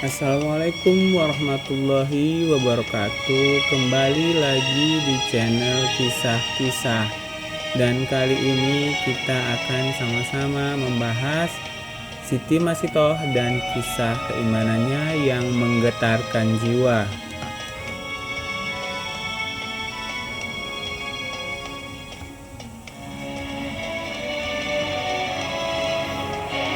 Assalamualaikum warahmatullahi wabarakatuh. Kembali lagi di channel kisah-kisah. Dan kali ini kita akan sama-sama membahas Siti Masitoh dan kisah keimanannya yang menggetarkan jiwa.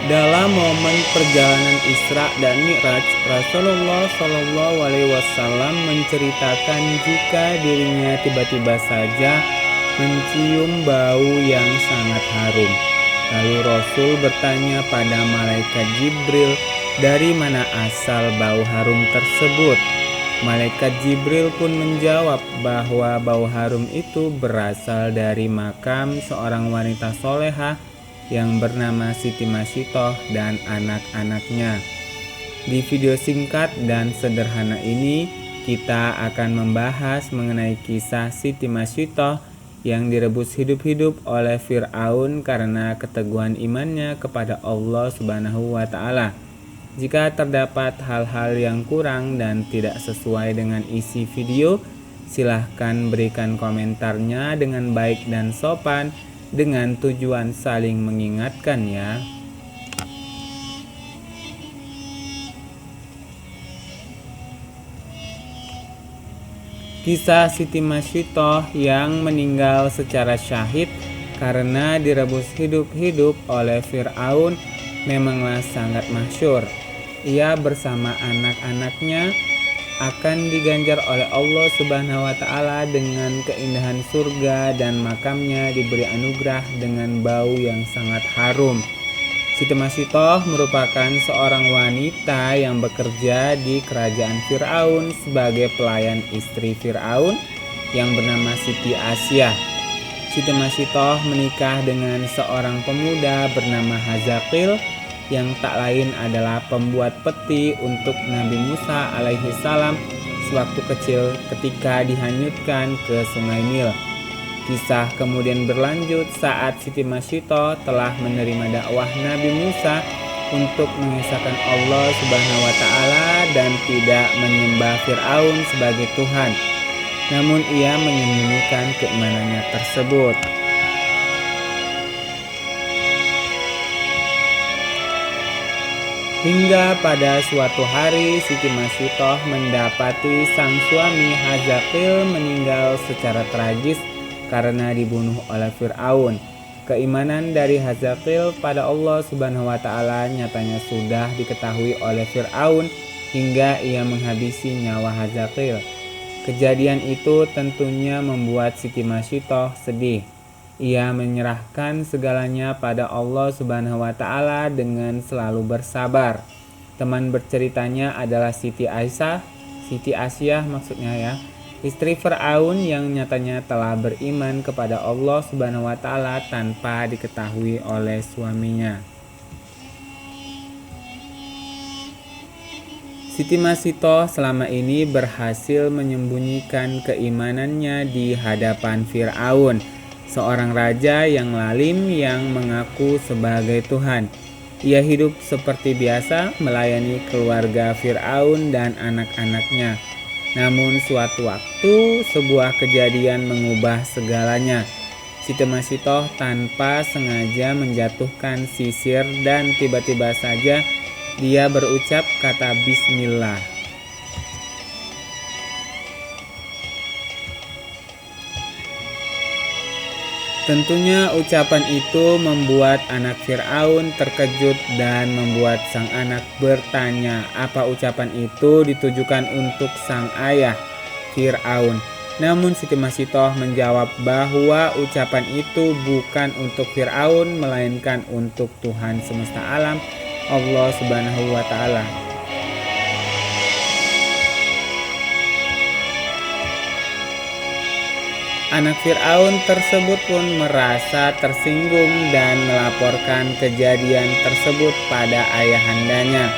Dalam momen perjalanan Isra dan Mi'raj, Rasulullah Shallallahu Alaihi Wasallam menceritakan jika dirinya tiba-tiba saja mencium bau yang sangat harum. Lalu Rasul bertanya pada malaikat Jibril, dari mana asal bau harum tersebut? Malaikat Jibril pun menjawab bahwa bau harum itu berasal dari makam seorang wanita solehah yang bernama Siti Masitoh dan anak-anaknya. Di video singkat dan sederhana ini, kita akan membahas mengenai kisah Siti Masitoh yang direbus hidup-hidup oleh Fir'aun karena keteguhan imannya kepada Allah Subhanahu wa Ta'ala. Jika terdapat hal-hal yang kurang dan tidak sesuai dengan isi video, silahkan berikan komentarnya dengan baik dan sopan, dengan tujuan saling mengingatkan ya. Kisah Siti Masitoh yang meninggal secara syahid karena direbus hidup-hidup oleh Fir'aun memanglah sangat masyhur. Ia bersama anak-anaknya akan diganjar oleh Allah Subhanahu wa Ta'ala dengan keindahan surga dan makamnya diberi anugerah dengan bau yang sangat harum. Siti Masitoh merupakan seorang wanita yang bekerja di kerajaan Fir'aun sebagai pelayan istri Fir'aun yang bernama Siti Asyah. Siti Masitoh menikah dengan seorang pemuda bernama Hazaqil yang tak lain adalah pembuat peti untuk Nabi Musa alaihi salam sewaktu kecil ketika dihanyutkan ke Sungai Nil. Kisah kemudian berlanjut saat Siti Masitoh telah menerima dakwah Nabi Musa untuk mengesahkan Allah Subhanahu wa Ta'ala dan tidak menyembah Fir'aun sebagai Tuhan. Namun ia menyembunyikan keimanannya tersebut. Hingga pada suatu hari Siti Masitoh mendapati sang suami Hazaqil meninggal secara tragis karena dibunuh oleh Fir'aun. Keimanan dari Hazaqil pada Allah Subhanahu wa Ta'ala nyatanya sudah diketahui oleh Fir'aun hingga ia menghabisi nyawa Hazaqil. Kejadian itu tentunya membuat Siti Masitoh sedih. Ia menyerahkan segalanya pada Allah Subhanahu wa Ta'ala dengan selalu bersabar. Teman berceritanya adalah Siti Asyah maksudnya ya, istri Fir'aun yang nyatanya telah beriman kepada Allah Subhanahu wa Ta'ala tanpa diketahui oleh suaminya. Siti Masitoh selama ini berhasil menyembunyikan keimanannya di hadapan Fir'aun, seorang raja yang lalim yang mengaku sebagai Tuhan. Ia hidup seperti biasa melayani keluarga Fir'aun dan anak-anaknya. Namun suatu waktu sebuah kejadian mengubah segalanya. Siti Masitoh tanpa sengaja menjatuhkan sisir dan tiba-tiba saja dia berucap kata Bismillah. Tentunya ucapan itu membuat anak Fir'aun terkejut dan membuat sang anak bertanya apa ucapan itu ditujukan untuk sang ayah Fir'aun. Namun Siti Masitoh menjawab bahwa ucapan itu bukan untuk Fir'aun melainkan untuk Tuhan semesta alam, Allah Subhanahu wa Ta'ala. Anak Fir'aun tersebut pun merasa tersinggung dan melaporkan kejadian tersebut pada ayahandanya.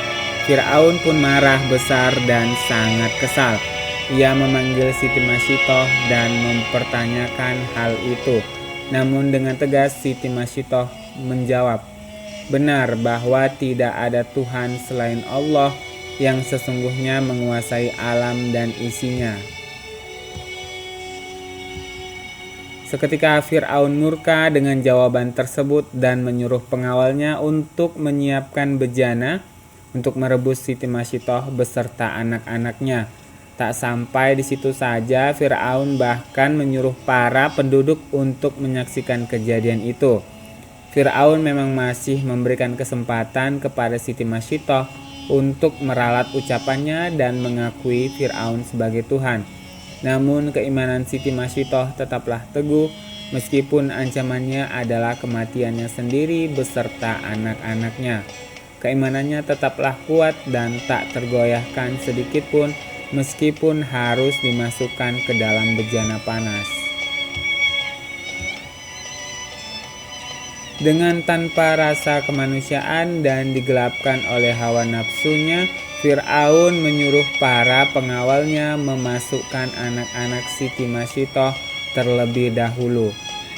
Fir'aun pun marah besar dan sangat kesal. Ia memanggil Siti Masitoh dan mempertanyakan hal itu. Namun dengan tegas Siti Masitoh menjawab, benar bahwa tidak ada Tuhan selain Allah yang sesungguhnya menguasai alam dan isinya. Seketika Fir'aun murka dengan jawaban tersebut dan menyuruh pengawalnya untuk menyiapkan bejana untuk merebus Siti Masitoh beserta anak-anaknya. Tak sampai di situ saja, Fir'aun bahkan menyuruh para penduduk untuk menyaksikan kejadian itu. Fir'aun memang masih memberikan kesempatan kepada Siti Masitoh untuk meralat ucapannya dan mengakui Fir'aun sebagai Tuhan. Namun keimanan Siti Masitoh tetaplah teguh meskipun ancamannya adalah kematiannya sendiri beserta anak-anaknya. Keimanannya tetaplah kuat dan tak tergoyahkan sedikitpun meskipun harus dimasukkan ke dalam bejana panas. Dengan tanpa rasa kemanusiaan dan digelapkan oleh hawa nafsunya, Fir'aun menyuruh para pengawalnya memasukkan anak-anak Siti Masitoh terlebih dahulu.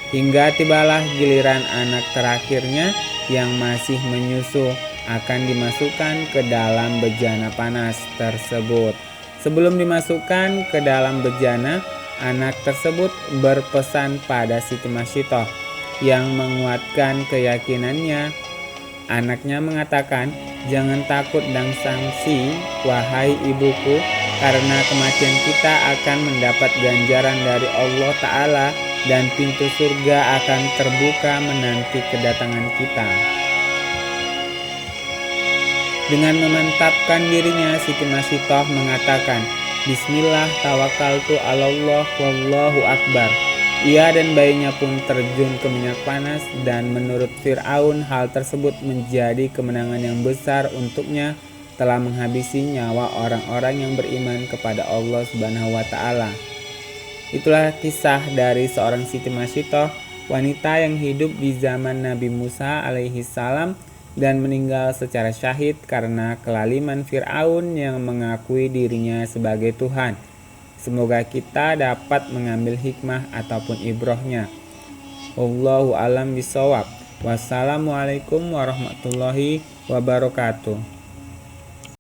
Hingga tibalah giliran anak terakhirnya yang masih menyusu akan dimasukkan ke dalam bejana panas tersebut. Sebelum dimasukkan ke dalam bejana, anak tersebut berpesan pada Siti Masitoh yang menguatkan keyakinannya. Anaknya mengatakan, "Jangan takut dan sangsi, wahai ibuku, karena kematian kita akan mendapat ganjaran dari Allah Ta'ala dan pintu surga akan terbuka menanti kedatangan kita." Dengan memantapkan dirinya, Siti Masitoh mengatakan, "Bismillah tawakkaltu 'alallah wallahu akbar." Ia dan bayinya pun terjun ke minyak panas dan menurut Fir'aun hal tersebut menjadi kemenangan yang besar untuknya, telah menghabisi nyawa orang-orang yang beriman kepada Allah Subhanahu wa Ta'ala. Itulah kisah dari seorang Siti Masitoh, wanita yang hidup di zaman Nabi Musa alaihi salam dan meninggal secara syahid karena kelaliman Fir'aun yang mengakui dirinya sebagai Tuhan. Semoga kita dapat mengambil hikmah ataupun ibrahnya. Wallahu alam bisawab. Wassalamualaikum warahmatullahi wabarakatuh.